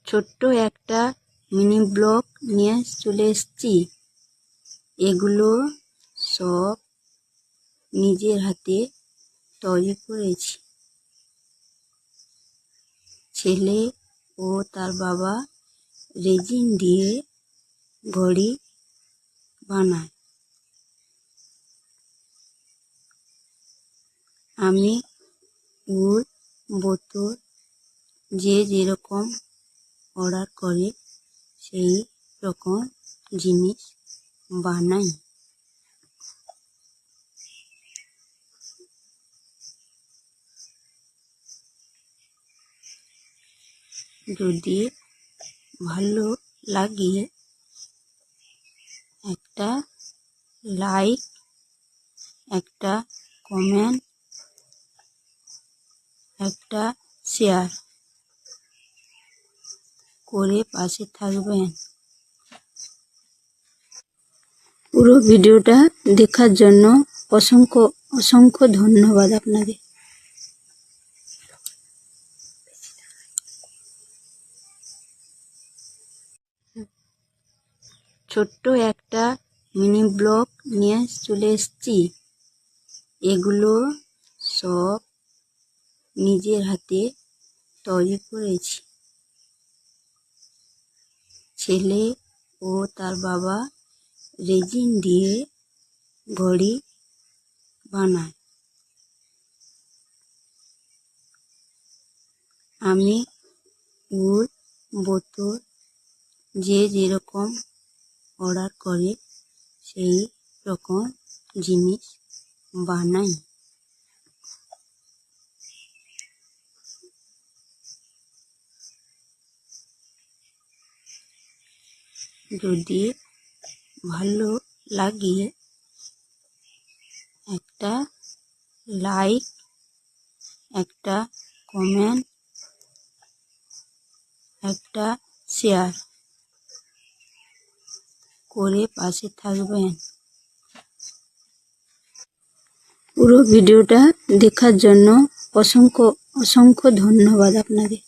ছোট্ট একটা mini blog নিয়ে চলে এসেছি। এগুলো সব নিজের হাতে তৈরি করেছি। ছেলে ও তার বাবা রেজিন দিয়ে ঘড়ি বানায়। আমি উল, বোতল যে যেরকম অর্ডার করে সেই রকম জিনিস বানাই। যদি ভালো লাগে একটা লাইক, একটা কমেন্ট, একটা শেয়ার করে পাশে থাকবেন। পুরো ভিডিওটা দেখার জন্য অসংখ্য অসংখ্য ধন্যবাদ আপনাদের। ছোট্ট একটা মিনি ব্লগ নিয়ে চলে এসেছি। এগুলো সব নিজের হাতে তৈরি করেছি। ছেলে ও তার বাবা রেজিন দিয়ে ঘড়ি বানায়। আমি উল, বোতল যে যেরকম অর্ডার করে সেই রকম জিনিস বানাই। যদি ভালো লাগে একটা লাইক, একটা কমেন্ট, একটা শেয়ার করে পাশে থাকবেন। পুরো ভিডিওটা দেখার জন্য অসংখ্য অসংখ্য ধন্যবাদ আপনাদের।